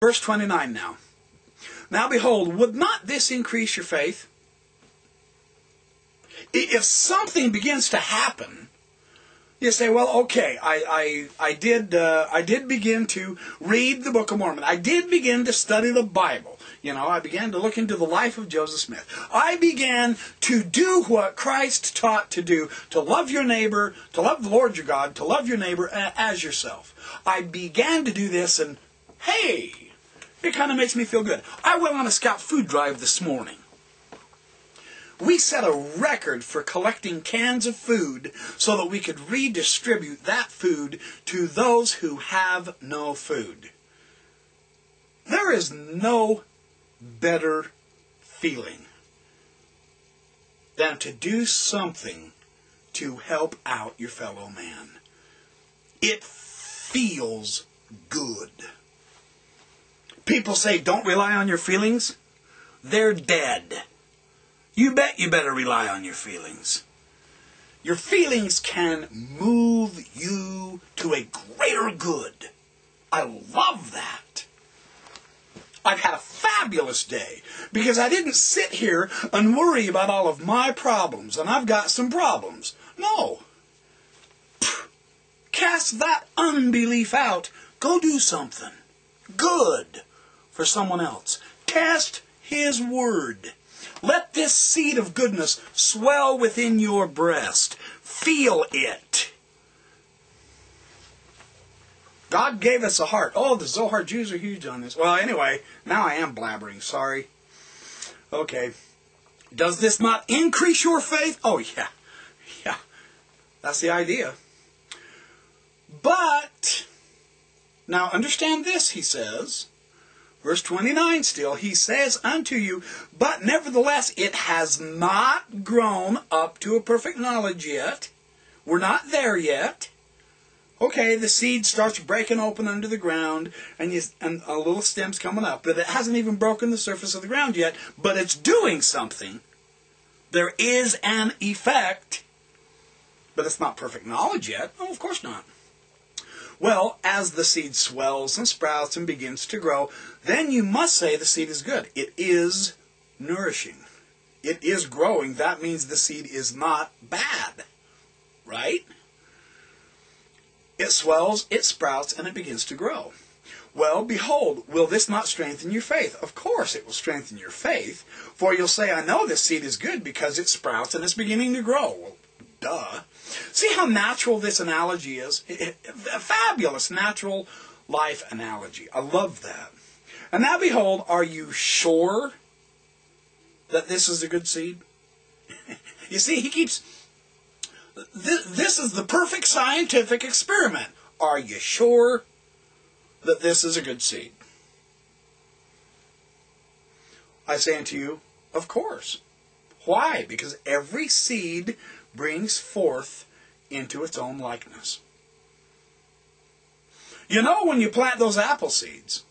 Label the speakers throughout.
Speaker 1: Verse 29 now. Now behold, would not this increase your faith? If something begins to happen, you say, well, okay, I did begin to read the Book of Mormon. I did begin to study the Bible. You know, I began to look into the life of Joseph Smith. I began to do what Christ taught to do, to love your neighbor, to love the Lord your God, to love your neighbor as yourself. I began to do this, and hey, it kind of makes me feel good. I went on a scout food drive this morning. We set a record for collecting cans of food so that we could redistribute that food to those who have no food. There is no better feeling than to do something to help out your fellow man. It feels good. People say, don't rely on your feelings. They're dead. You bet you better rely on your feelings. Your feelings can move you to a greater good. I love that. I've had a fabulous day because I didn't sit here and worry about all of my problems, and I've got some problems. No. Cast that unbelief out. Go do something good for someone else. Test His Word. Let this seed of goodness swell within your breast. Feel it. God gave us a heart. Oh, the Zohar Jews are huge on this. Well, anyway, now I am blabbering. Sorry. Okay. Does this not increase your faith? Oh, yeah. Yeah. That's the idea. But, now understand this, he says. Verse 29 still, he says unto you, but nevertheless it has not grown up to a perfect knowledge yet. We're not there yet. Okay, the seed starts breaking open under the ground, and a little stem's coming up, but it hasn't even broken the surface of the ground yet, but it's doing something. There is an effect, but it's not perfect knowledge yet. Oh, of course not. Well, as the seed swells and sprouts and begins to grow, then you must say the seed is good. It is nourishing. It is growing. That means the seed is not bad. Right? It swells, it sprouts, and it begins to grow. Well, behold, will this not strengthen your faith? Of course it will strengthen your faith, for you'll say, I know this seed is good because it sprouts and it's beginning to grow. Well, duh. See how natural this analogy is? A fabulous natural life analogy. I love that. And now behold, are you sure that this is a good seed? You see, he keeps... This is the perfect scientific experiment. Are you sure that this is a good seed? I say unto you, of course. Why? Because every seed brings forth into its own likeness. You know, when you plant those apple seeds,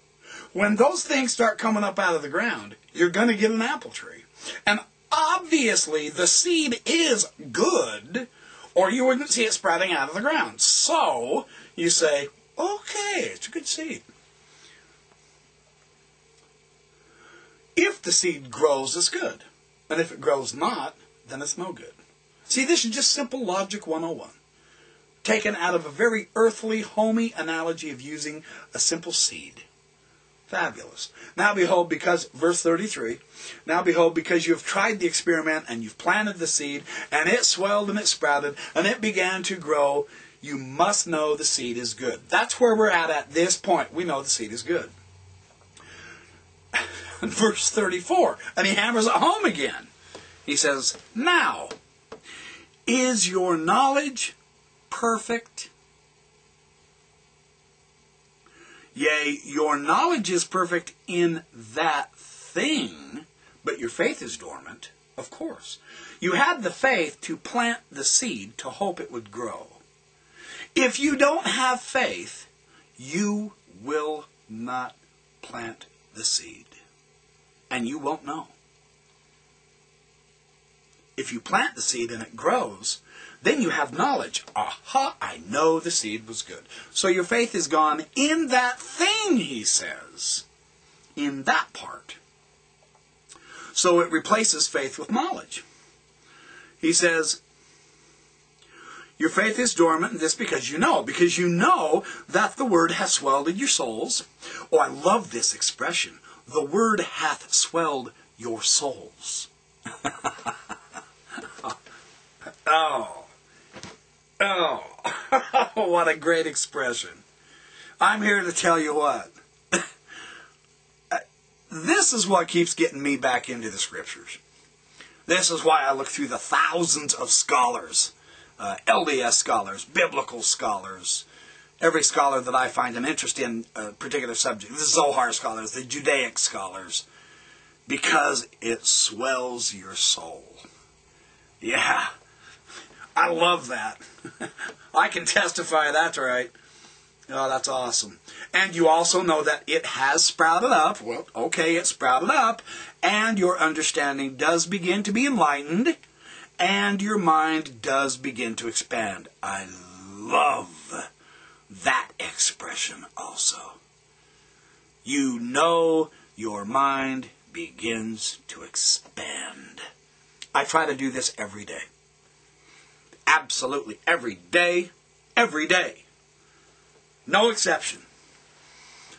Speaker 1: when those things start coming up out of the ground, you're going to get an apple tree. And obviously the seed is good, or you wouldn't see it sprouting out of the ground. So you say, okay, it's a good seed. If the seed grows, it's good. And if it grows not, then it's no good. See, this is just simple logic 101. Taken out of a very earthly, homey analogy of using a simple seed. Fabulous. Now behold, because, verse 33, now behold, because you have tried the experiment and you've planted the seed, and it swelled and it sprouted, and it began to grow, you must know the seed is good. That's where we're at this point. We know the seed is good. Verse 34, and he hammers it home again. He says, now, is your knowledge perfect? Yea, your knowledge is perfect in that thing, but your faith is dormant, of course. You had the faith to plant the seed to hope it would grow. If you don't have faith, you will not plant the seed. And you won't know. If you plant the seed and it grows, then you have knowledge. Aha, I know the seed was good. So your faith is gone in that thing, he says. in that part. So it replaces faith with knowledge. He says, your faith is dormant in this because you know that the word has swelled in your souls. Oh, I love this expression. The word hath swelled your souls. Oh, what a great expression. I'm here to tell you what. This is what keeps getting me back into the Scriptures. This is why I look through the thousands of scholars, LDS scholars, biblical scholars, every scholar that I find an interest in a particular subject, the Zohar scholars, the Judaic scholars, because it swells your soul. Yeah, I love that. I can testify that's right. Oh, that's awesome. And you also know that it has sprouted up. Well, okay, it sprouted up. And your understanding does begin to be enlightened. And your mind does begin to expand. I love that expression also. You know your mind begins to expand. I try to do this every day. Absolutely. Every day. Every day. No exception.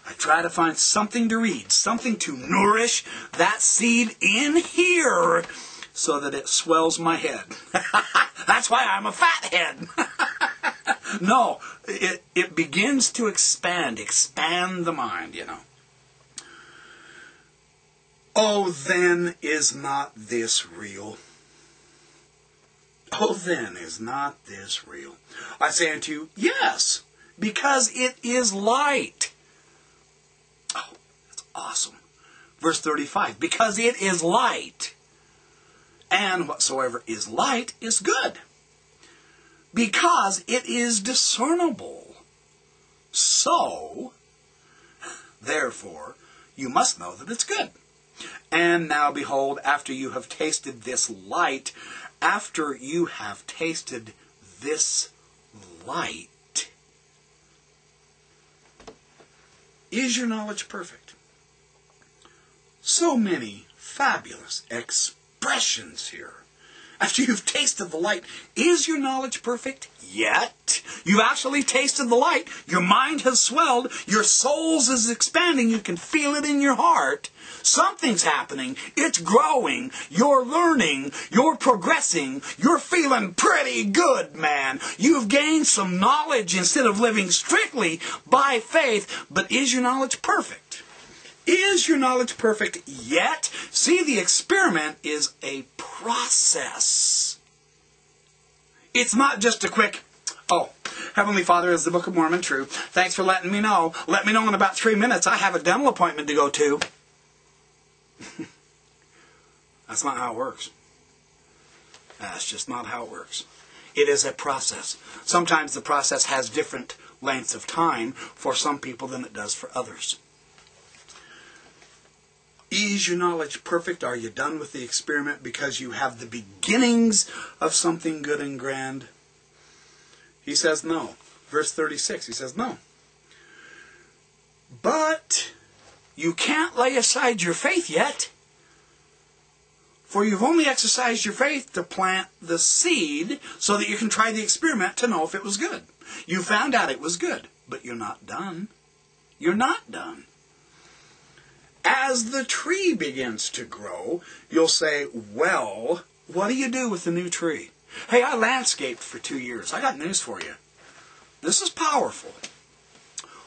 Speaker 1: I try to find something to read, something to nourish that seed in here so that it swells my head. That's why I'm a fathead. No, it begins to expand the mind, you know. Oh, then is not this real? Oh, then is not this real? I say unto you, yes, because it is light. Oh, that's awesome. Verse 35, because it is light. And whatsoever is light is good. Because it is discernible. So, therefore, you must know that it's good. And now behold, after you have tasted this light, after you have tasted this light, is your knowledge perfect? So many fabulous expressions here. After you've tasted the light, is your knowledge perfect yet? You've actually tasted the light. Your mind has swelled. Your soul is expanding. You can feel it in your heart. Something's happening. It's growing. You're learning. You're progressing. You're feeling pretty good, man. You've gained some knowledge instead of living strictly by faith. But is your knowledge perfect? Is your knowledge perfect yet? See, the experiment is a process. It's not just a quick, oh, Heavenly Father, is the Book of Mormon true? Thanks for letting me know. Let me know in about 3 minutes. I have a dental appointment to go to. That's not how it works. That's just not how it works. It is a process. Sometimes the process has different lengths of time for some people than it does for others. Is your knowledge perfect? Are you done with the experiment because you have the beginnings of something good and grand? He says no. Verse 36, he says no. But you can't lay aside your faith yet. For you've only exercised your faith to plant the seed so that you can try the experiment to know if it was good. You found out it was good, but you're not done. You're not done. As the tree begins to grow, you'll say, well, what do you do with the new tree? Hey, I landscaped for 2 years. I got news for you. This is powerful.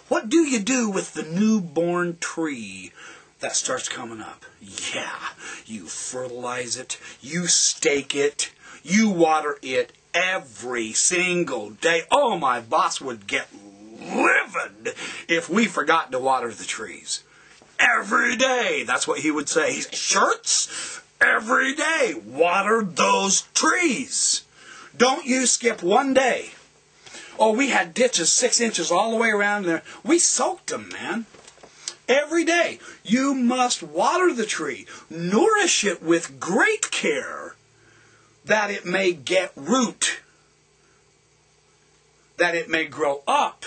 Speaker 1: What do you do with the newborn tree that starts coming up? Yeah, you fertilize it, you stake it, you water it every single day. Oh, my boss would get livid if we forgot to water the trees. Every day. That's what he would say. Shirts, every day. Water those trees. Don't you skip one day. Oh, we had ditches 6 inches all the way around there. We soaked them, man. Every day. You must water the tree. Nourish it with great care that it may get root. That it may grow up.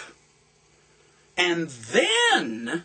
Speaker 1: And then